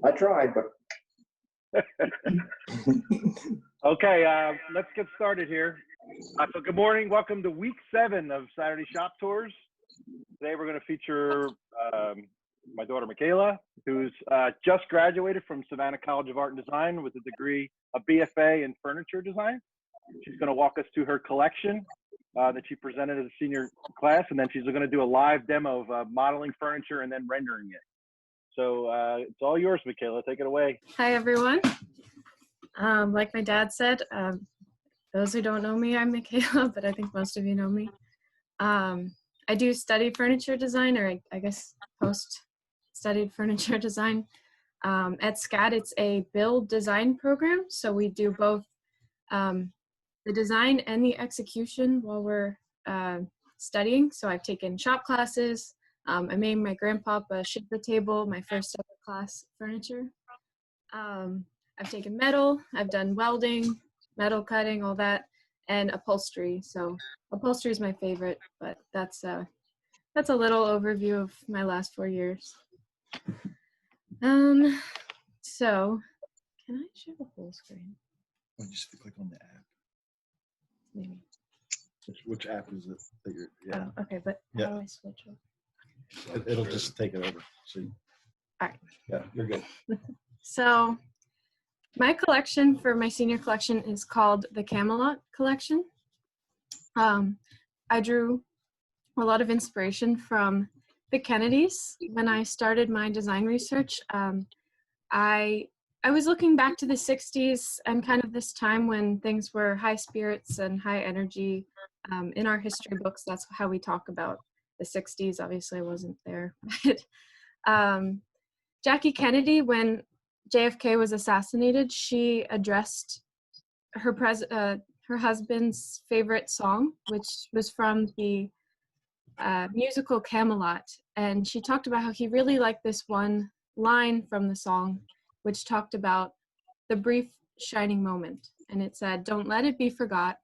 I tried, but. Okay, let's get started here. So good morning. Welcome to week 7 of Saturday Shop Tours. Today we're going to feature my daughter Michaela, who's just graduated from Savannah College of Art and Design with a degree, a BFA in furniture design. She's going to walk us through her collection that she presented as a senior class, and then she's going to do a live demo of modeling furniture and then rendering it. So it's all yours, Michaela. Take it away. Hi, everyone. Like my dad said, those who don't know me, I'm Michaela, but I think most of you know me. I do study furniture design, or I guess post-studied furniture design. At SCAD, it's a build design program, so we do both the design and the execution while we're studying. So I've taken shop classes. I made my grandpapa ship the table, my first ever class furniture. I've taken metal, I've done welding, metal cutting, all that, and upholstery. So upholstery is my favorite, but that's a little overview of my last 4 years. So can I share the whole screen? Oh, just click on the app. Maybe. Which app is it that you're? Yeah. Oh, okay, but Yeah. how do I switch up? It'll just take it over. So. All right. Yeah, you're good. So my collection for my senior collection is called the Camelot Collection. I drew a lot of inspiration from the Kennedys. When I started my design research, I was looking back to the 60s and kind of this time when things were high spirits and high energy. In our history books, that's how we talk about the 60s. Obviously, I wasn't there. But Jackie Kennedy, when JFK was assassinated, she addressed her husband's favorite song, which was from the musical Camelot. And she talked about how he really liked this one line from the song, which talked about the brief shining moment. And it said, "Don't let it be forgot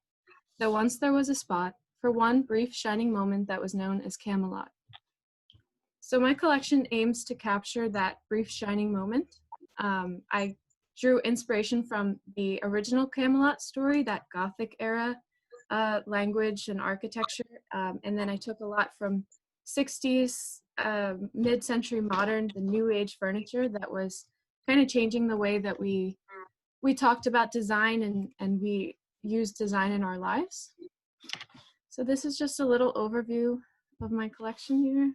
that once there was a spot for one brief shining moment that was known as Camelot." So my collection aims to capture that brief shining moment. I drew inspiration from the original Camelot story, that Gothic era language and architecture. And then I took a lot from 60s, mid-century modern, the new age furniture that was kind of changing the way that we talked about design and we use design in our lives. So this is just a little overview of my collection here.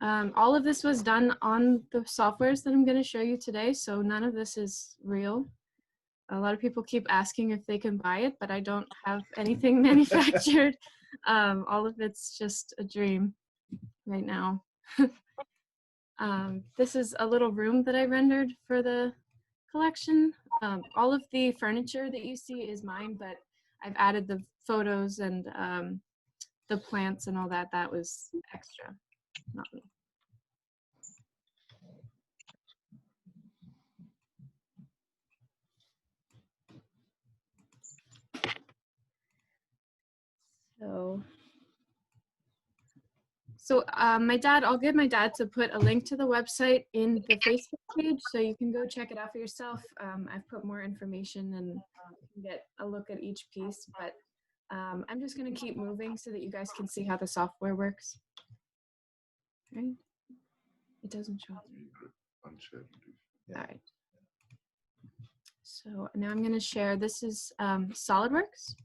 All of this was done on the softwares that I'm going to show you today, so none of this is real. A lot of people keep asking if they can buy it, but I don't have anything manufactured. All of it's just a dream right now. This is a little room that I rendered for the collection. All of the furniture that you see is mine, but I've added the photos and the plants and all that. That was extra, not me. So I'll get my dad to put a link to the website in the Facebook page so you can go check it out for yourself. I've put more information and you can get a look at each piece, but I'm just going to keep moving so that you guys can see how the software works. Right? It doesn't show. All right. So now I'm going to share. This is SolidWorks.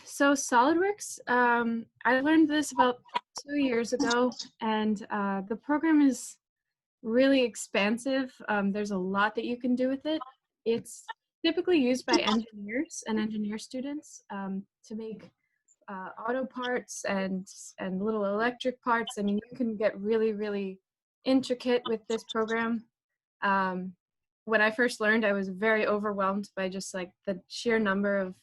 So SolidWorks, I learned this about 2 years ago, and the program is really expansive. There's a lot that you can do with it. It's typically used by engineers and engineer students to make auto parts and little electric parts. I mean, you can get really, really intricate with this program. When I first learned, I was very overwhelmed by just like the sheer number of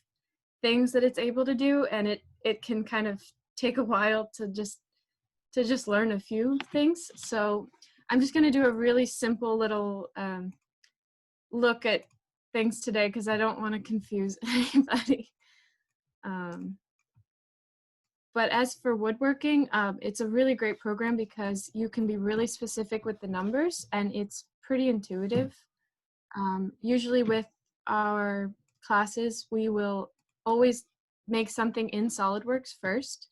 things that it's able to do, and it can kind of take a while to just learn a few things. So I'm just going to do a really simple little look at things today because I don't want to confuse anybody. But as for woodworking, it's a really great program because you can be really specific with the numbers and it's pretty intuitive. Usually with our classes, we will always make something in SolidWorks first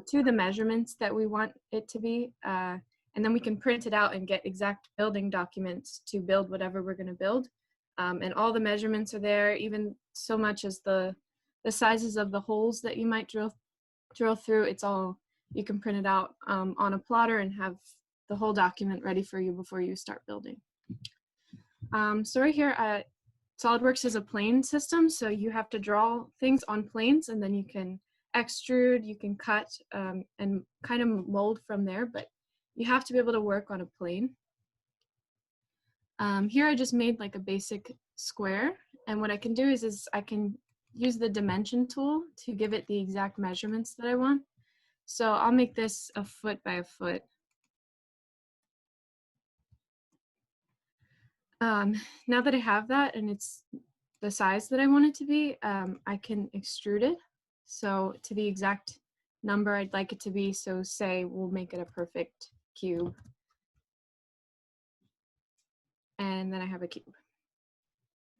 to the measurements that we want it to be. And then we can print it out and get exact building documents to build whatever we're going to build. And all the measurements are there, even so much as the sizes of the holes that you might drill through. It's all, you can print it out on a plotter and have the whole document ready for you before you start building. So right here, SolidWorks is a plane system, so you have to draw things on planes and then you can extrude, you can cut and kind of mold from there, but you have to be able to work on a plane. Here I just made like a basic square, and what I can do is I can use the dimension tool to give it the exact measurements that I want. So I'll make this a foot by a foot. Now that I have that and it's the size that I want it to be, I can extrude it. So to the exact number I'd like it to be. So say we'll make it a perfect cube. And then I have a cube.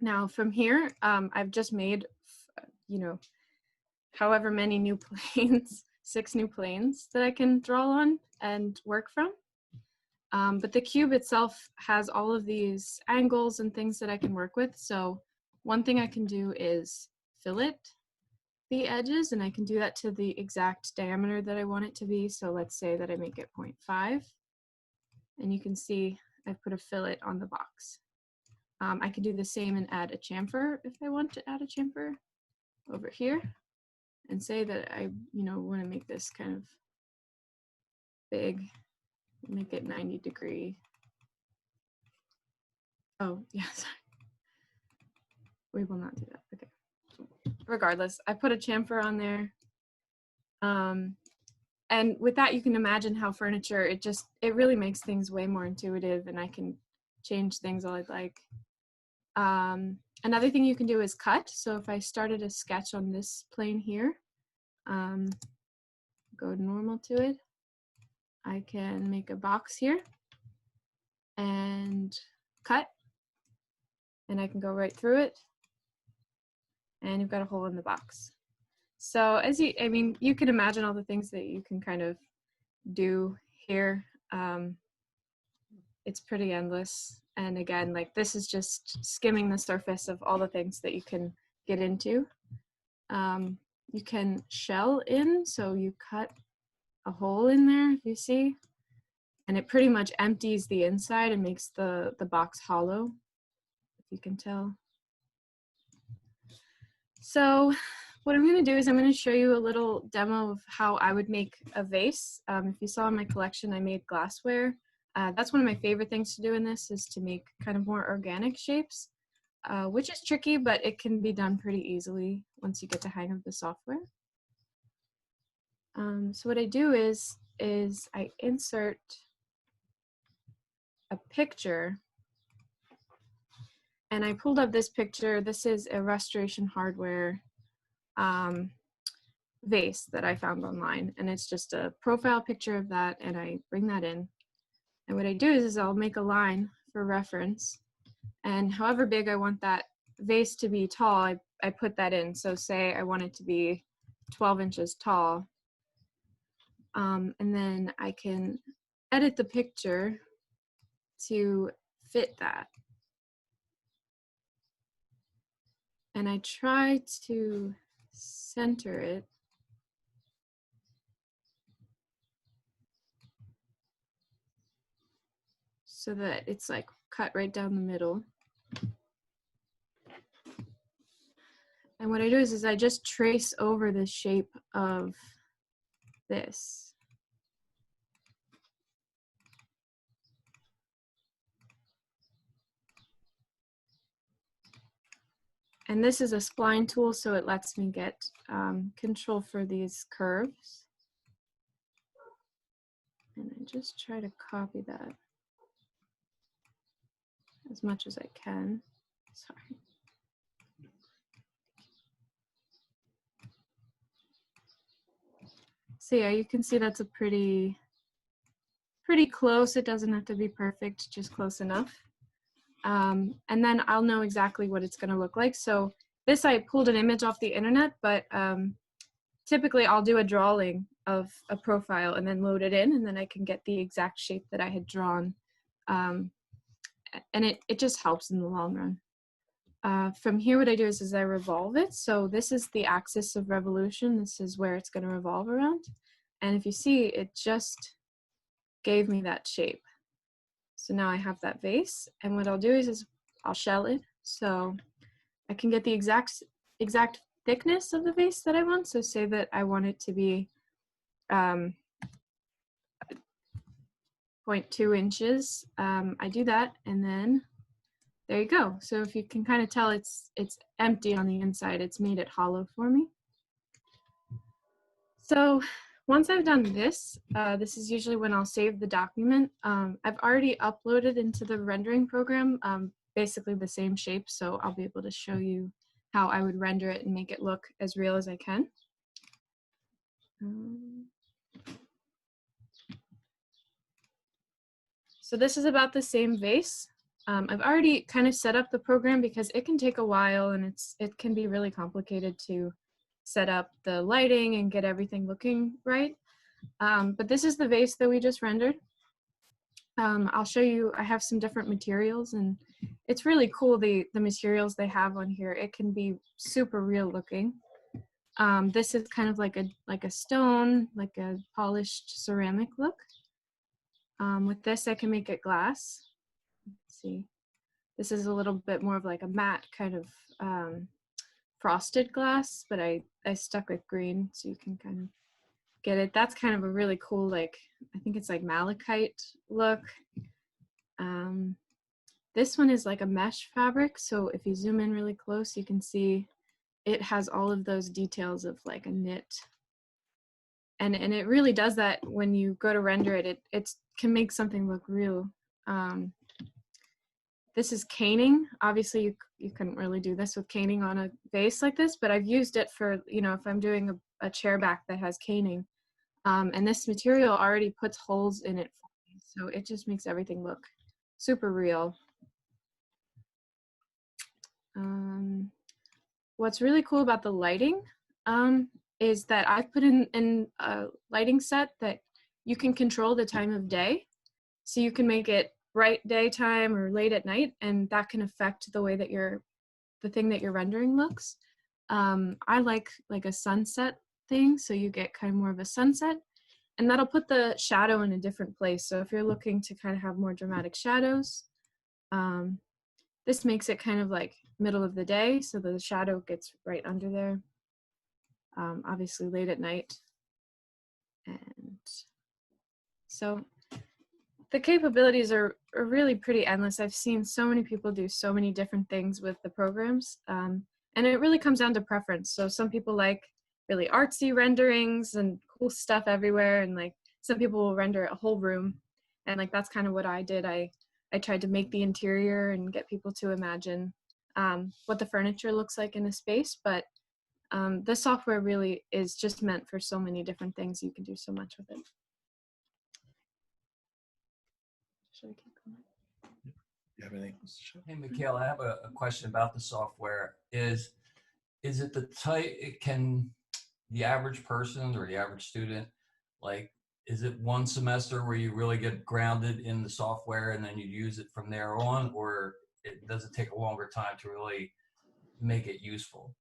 Now from here, I've just made, you know, however many new planes, 6 new planes that I can draw on and work from. But the cube itself has all of these angles and things that I can work with. So one thing I can do is fillet the edges, and I can do that to the exact diameter that I want it to be. So let's say that I make it 0.5, and you can see I've put a fillet on the box. I can do the same and add a chamfer if I want to add a chamfer over here, and say that I, want to make this kind of big, make it 90 degree. Oh, yeah, sorry. We will not do that. Okay. Regardless, I put a chamfer on there. And with that, you can imagine how furniture, it really makes things way more intuitive, and I can change things all I'd like. Another thing you can do is cut. So if I started a sketch on this plane here, go normal to it, I can make a box here and cut, and I can go right through it, and you've got a hole in the box. So you can imagine all the things that you can kind of do here. It's pretty endless. And again, like this is just skimming the surface of all the things that you can get into. You can shell in, so you cut a hole in there, if you see, and it pretty much empties the inside and makes the box hollow, if you can tell. So what I'm going to do is I'm going to show you a little demo of how I would make a vase. If you saw in my collection, I made glassware. That's one of my favorite things to do in this, is to make kind of more organic shapes, which is tricky, but it can be done pretty easily once you get the hang of the software. So what I do is I insert a picture, and I pulled up this picture. This is a Restoration Hardware vase that I found online, and it's just a profile picture of that, and I bring that in. And what I do is I'll make a line for reference, and however big I want that vase to be tall, I put that in. So say I want it to be 12 inches tall, and then I can edit the picture to fit that. And I try to center it so that it's like cut right down the middle. And what I do is I just trace over the shape of this. And this is a spline tool, so it lets me get control for these curves. And I just try to copy that as much as I can. Sorry. So yeah, you can see that's a pretty close. It doesn't have to be perfect, just close enough. And then I'll know exactly what it's gonna look like. So this, I pulled an image off the internet, but typically I'll do a drawing of a profile and then load it in, and then I can get the exact shape that I had drawn. And it just helps in the long run. From here, what I do is I revolve it. So this is the axis of revolution. This is where it's gonna revolve around. And if you see, it just gave me that shape. So now I have that vase, and what I'll do is I'll shell it. So I can get the exact thickness of the vase that I want. So say that I want it to be 0.2 inches. I do that, and then there you go. So if you can kind of tell, it's empty on the inside. It's made it hollow for me. So once I've done this, this is usually when I'll save the document. I've already uploaded into the rendering program basically the same shape, so I'll be able to show you how I would render it and make it look as real as I can. So this is about the same vase. I've already kind of set up the program because it can take a while, and it can be really complicated to set up the lighting and get everything looking right. But this is the vase that we just rendered. I'll show you, I have some different materials, and it's really cool, the materials they have on here. It can be super real looking. This is kind of like a stone, like a polished ceramic look. With this, I can make it glass. Let's see. This is a little bit more of like a matte kind of frosted glass, but I stuck with green so you can kind of get it. That's kind of a really cool, like, I think it's like malachite look. This one is like a mesh fabric, so if you zoom in really close, you can see it has all of those details of like a knit. And it really does that when you go to render it. It can make something look real. This is caning. Obviously, you couldn't really do this with caning on a vase like this, but I've used it for, you know, if I'm doing a chair back that has caning. And this material already puts holes in it for me, so it just makes everything look super real. What's really cool about the lighting is that I've put in a lighting set that you can control the time of day. So you can make it bright daytime or late at night, and that can affect the way that the thing that you're rendering looks. I like a sunset thing, so you get kind of more of a sunset, and that'll put the shadow in a different place. So if you're looking to kind of have more dramatic shadows, this makes it kind of like middle of the day, so the shadow gets right under there. Obviously late at night. And so the capabilities are really pretty endless. I've seen so many people do so many different things with the programs, and it really comes down to preference. So some people like really artsy renderings and cool stuff everywhere, and like some people will render a whole room, and like that's kind of what I did. I tried to make the interior and get people to imagine what the furniture looks like in a space, but the software really is just meant for so many different things. You can do so much with it. Should I keep going? You have anything else to show? Hey, Mikhail, I have a question about the software. Is it the type, can the average person or the average student, like, is it one semester where you really get grounded in the software and then you use it from there on, or does it take a longer time to really make it useful?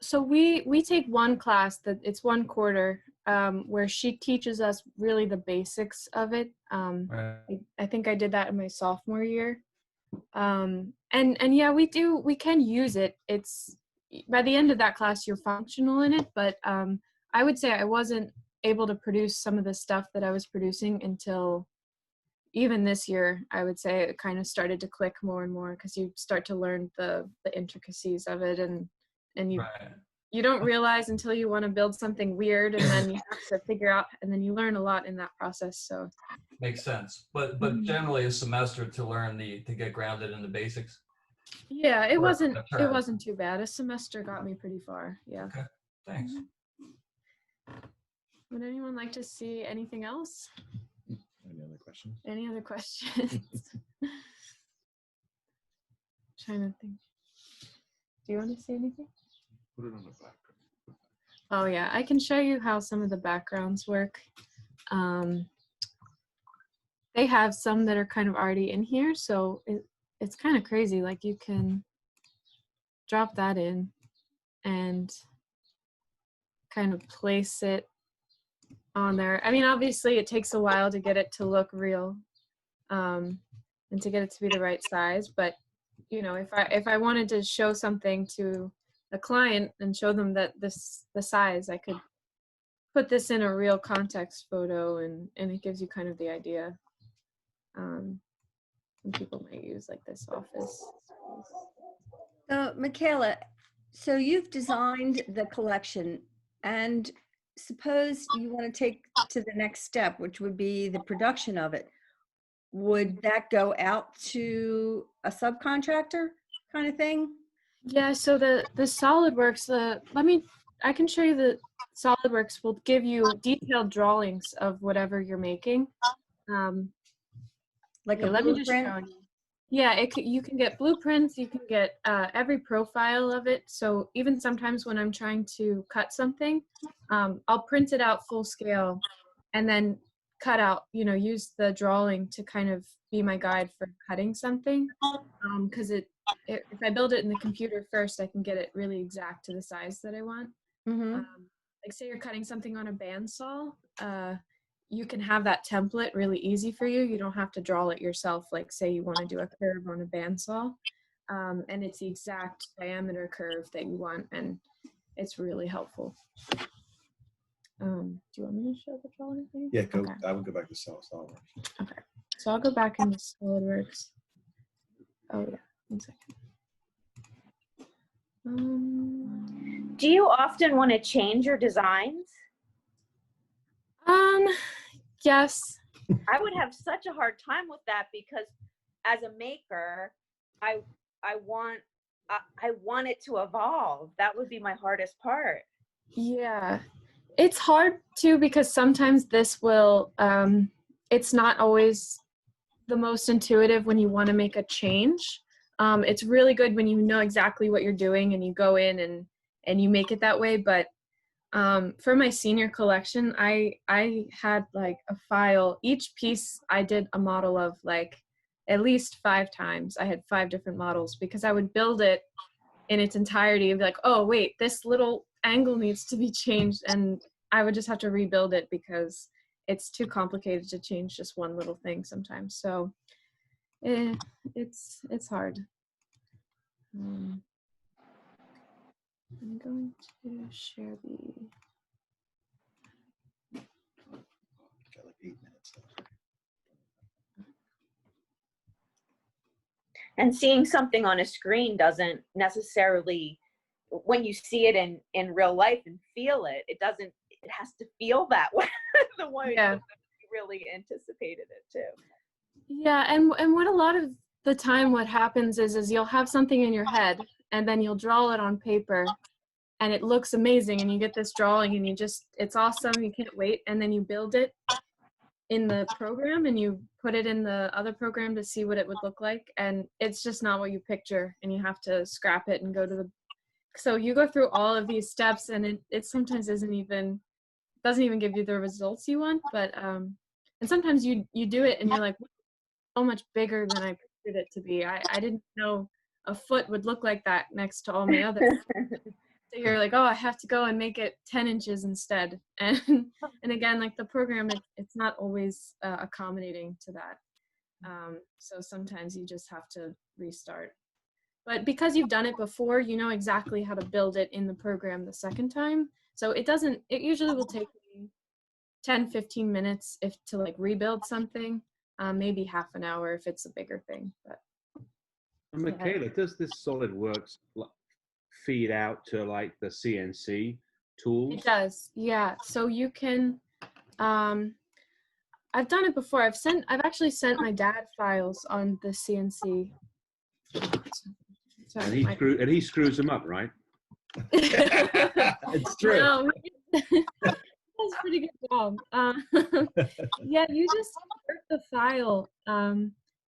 So we take one class that it's 1 quarter where she teaches us really the basics of it. Right. I think I did that in my sophomore year. And yeah, we can use it. It's by the end of that class you're functional in it, but I would say I wasn't able to produce some of the stuff that I was producing until even this year. I would say it kind of started to click more and more because you start to learn the intricacies of it, and you Right. you don't realize until you want to build something weird, and then you have to figure out, and then you learn a lot in that process. So Makes sense. But generally a semester to learn to get grounded in the basics. yeah, it Or wasn't a term. too bad. A semester got me pretty far. Yeah. Okay. Thanks. Would anyone like to see anything else? Any other questions? Any other questions? Trying to think. Do you want to see anything? Put it on the back. Oh yeah, I can show you how some of the backgrounds work. They have some that are kind of already in here, so it's kind of crazy. Like you can drop that in and kind of place it on there. I mean, obviously it takes a while to get it to look real, and to get it to be the right size, but you know, if I wanted to show something to a client and show them that the size, I could put this in a real context photo, and it gives you kind of the idea. Some people might use like this office. So, Michaela, so you've designed the collection, and suppose you want to take to the next step, which would be the production of it. Would that go out to a subcontractor kind of thing? Yeah, so the SolidWorks, I can show you the SolidWorks will give you detailed drawings of whatever you're making. Like Yeah, a let me just blueprint? show you. Yeah, you can get blueprints, you can get every profile of it. So even sometimes when I'm trying to cut something, I'll print it out full scale and then cut out, you know, use the drawing to kind of be my guide for cutting something. Because if I build it in the computer first, I can get it really exact to the size that I want. Mm-hmm. Like say you're cutting something on a bandsaw, you can have that template really easy for you. You don't have to draw it yourself. Like say you want to do a curve on a bandsaw, and it's the exact diameter curve that you want, and it's really helpful. Do you want me to show the drawing thing? Yeah, go. Okay. I would go back to SolidWorks. Okay, so I'll go back into SolidWorks. Oh yeah, 1 second. Do you often want to change your designs? Yes. I would have such a hard time with that because as a maker, I want it to evolve. That would be my hardest part. Yeah, it's hard too because sometimes this will, it's not always the most intuitive when you want to make a change. It's really good when you know exactly what you're doing and you go in and you make it that way. But for my senior collection, I had like a file. Each piece I did a model of like at least 5 times. I had 5 different models because I would build it in its entirety and be like, oh wait, this little angle needs to be changed, and I would just have to rebuild it because it's too complicated to change just one little thing sometimes. So it's hard. I'm going to share the. Got like 8 minutes left. And seeing something on a screen doesn't necessarily, when you see it in real life and feel it, it has to feel that way, the way Yeah. that you really anticipated it too. Yeah, and what a lot of the time what happens is you'll have something in your head and then you'll draw it on paper and it looks amazing and you get this drawing and it's awesome, you can't wait, and then you build it in the program and you put it in the other program to see what it would look like, and it's just not what you picture and you have to scrap it and go to so you go through all of these steps and it sometimes doesn't even give you the results you want, but and sometimes you do it and you're like, so much bigger than I pictured it to be. I didn't know a foot would look like that next to all my others. So you're like, oh, I have to go and make it 10 inches instead. And again, like the program, it's not always accommodating to that. So sometimes you just have to restart. But because you've done it before, you know exactly how to build it in the program the second time. So it usually will take me 10, 15 minutes to like rebuild something. Maybe half an hour if it's a bigger thing. But And Michaela, does this SolidWorks feed out to like the CNC tools? it does, yeah. So you can. I've done it before. I've actually sent my dad files on the CNC. Sorry, And he screws them up, right? It's true. No, That's a pretty good job. Yeah, you just convert the file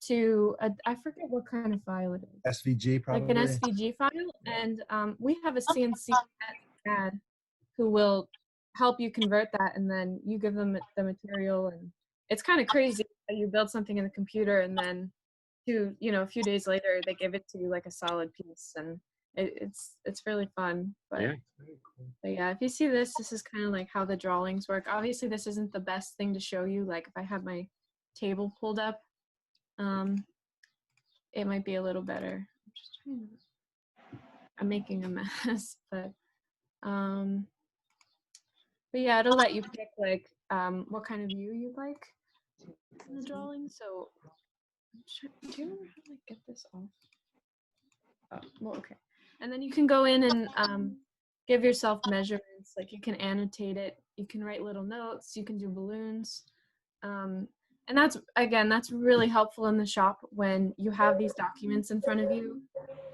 to I forget what kind of file it is. SVG Like probably. an SVG file, and we have a CNC CAD who will help you convert that, and then you give them the material, and it's kind of crazy that you build something in the computer, and then a few days later they give it to you like a solid piece, and it's really fun. But Yeah. but yeah, if you see this is kind of like how the drawings work. Obviously, this isn't the best thing to show you. Like if I have my table pulled up, it might be a little better. I'm making a mess, but yeah, it'll let you pick like what kind of view you'd like in the drawing. So do you remember how to like get this off? Oh, well, okay. And then you can go in and give yourself measurements. Like you can annotate it. You can write little notes. You can do balloons. And that's really helpful in the shop when you have these documents in front of you.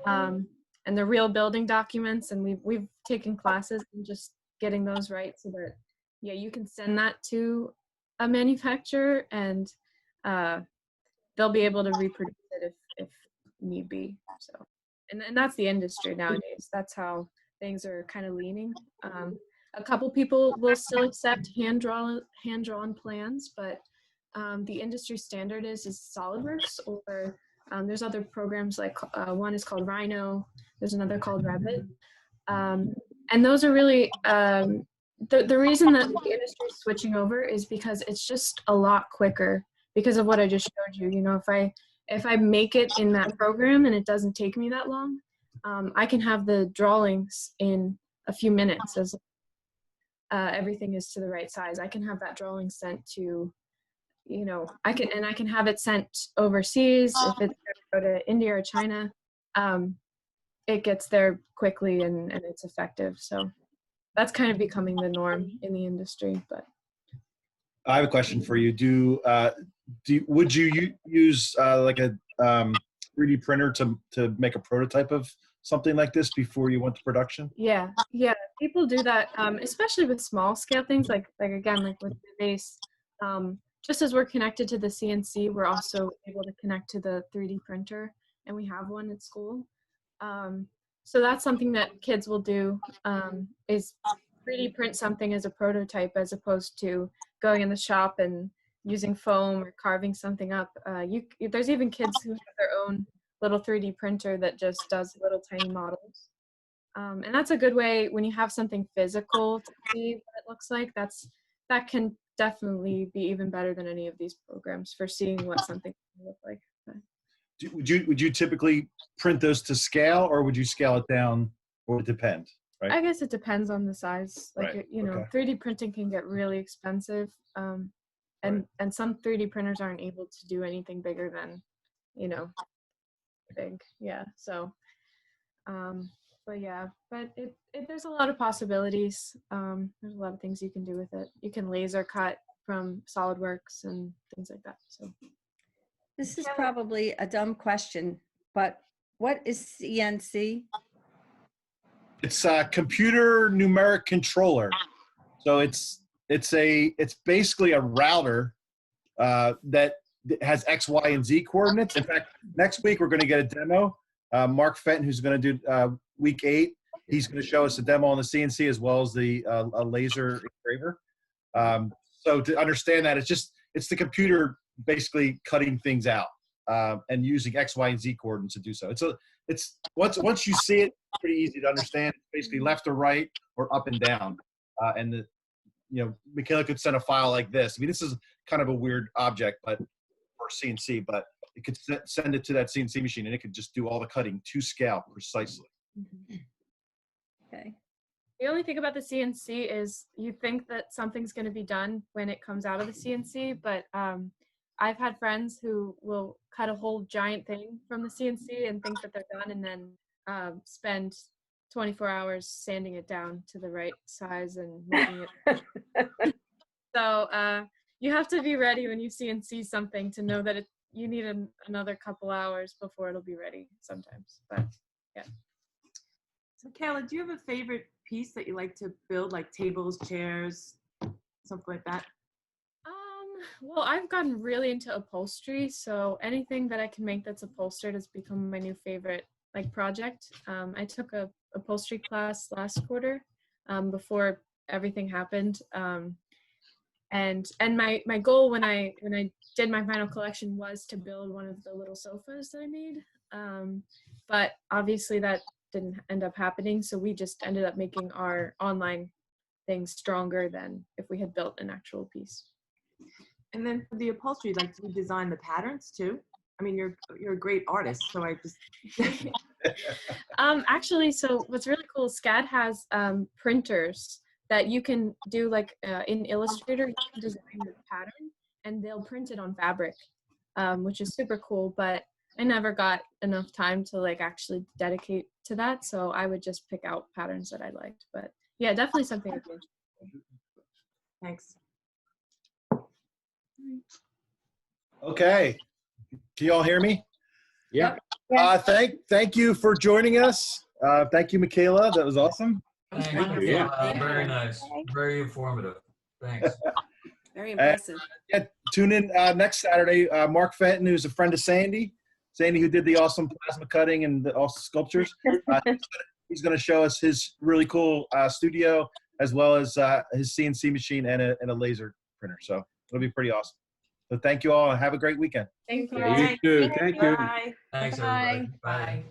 And they're real building documents. And we've taken classes in just getting those right so that, yeah, you can send that to a manufacturer and they'll be able to reproduce it if need be. So, and that's the industry nowadays. That's how things are kind of leaning. A couple people will still accept hand-drawn plans, but the industry standard is SolidWorks, or there's other programs like one is called Rhino. There's another called Revit, and those are really the reason that the industry is switching over is because it's just a lot quicker because of what I just showed you. You know, if I make it in that program and it doesn't take me that long, I can have the drawings in a few minutes as everything is to the right size. I can have that drawing sent to, I can have it sent overseas. If it's going to go to India or China, it gets there quickly and it's effective. So that's kind of becoming the norm in the industry. But I have a question for you. Would you use like a 3D printer to make a prototype of something like this before you went to production? Yeah, people do that, especially with small scale things like again, like with the base. Just as we're connected to the CNC, we're also able to connect to the 3D printer, and we have one at school. So that's something that kids will do, is 3D print something as a prototype as opposed to going in the shop and using foam or carving something up. There's even kids who have their own little 3D printer that just does little tiny models. And that's a good way when you have something physical to see what it looks like. That can definitely be even better than any of these programs for seeing what something can look like. Would you typically print those to scale, or would you scale it down, or would it depend? Right? I guess it depends on the size. Like, Right. okay. 3D printing can get really expensive. And some 3D printers aren't able to do anything bigger than, big. Yeah. So, but yeah, but there's a lot of possibilities. There's a lot of things you can do with it. You can laser cut from SolidWorks and things like that. So This is probably a dumb question, but what is CNC? It's a computer numeric controller. So it's basically a router that has X, Y, and Z coordinates. In fact, next week we're going to get a demo. Mark Fenton, who's going to do week 8, he's going to show us a demo on the CNC as well as the a laser engraver. So to understand that, it's the computer basically cutting things out and using X, Y, and Z coordinates to do so. It's once you see it, it's pretty easy to understand. It's basically left or right or up and down. And Michaela could send a file like this. I mean, this is kind of a weird object, but for CNC, but it could send it to that CNC machine and it could just do all the cutting to scale precisely. Okay. the only thing about the CNC is you think that something's going to be done when it comes out of the CNC, but I've had friends who will cut a whole giant thing from the CNC and think that they're done, and then spend 24 hours sanding it down to the right size and making it. So you have to be ready when you CNC something to know that you need another couple hours before it'll be ready sometimes. But yeah. So Kayla, do you have a favorite piece that you like to build, like tables, chairs? something like that? Well, I've gotten really into upholstery, so anything that I can make that's upholstered has become my new favorite like project. I took a upholstery class last quarter before everything happened. And my goal when I did my final collection was to build one of the little sofas that I made. But obviously that didn't end up happening, so we just ended up making our online thing stronger than if we had built an actual piece. And then for the upholstery, like, do you design the patterns too? I mean, you're a great artist, so I just. Actually, so what's really cool, SCAD has printers that you can do like in Illustrator, you can design the pattern and they'll print it on fabric, which is super cool, but I never got enough time to like actually dedicate to that. So I would just pick out patterns that I liked, but yeah, definitely something I'd be interested in. Thanks. Okay. Can you all hear me? Yeah. Thank you for joining us. Thank you, Michaela. That was awesome. Thank Thank you. you. Very nice. Very informative. Thanks. Very impressive. Yeah, tune in next Saturday. Mark Fenton, who's a friend of Sandy, who did the awesome plasma cutting and the awesome sculptures. He's going to show us his really cool studio, as well as his CNC machine and a laser printer. So it'll be pretty awesome. So thank you all and have a great weekend. Thank you. Bye. You too. Thank you. Bye. Thanks, Bye. everybody. Bye. Bye.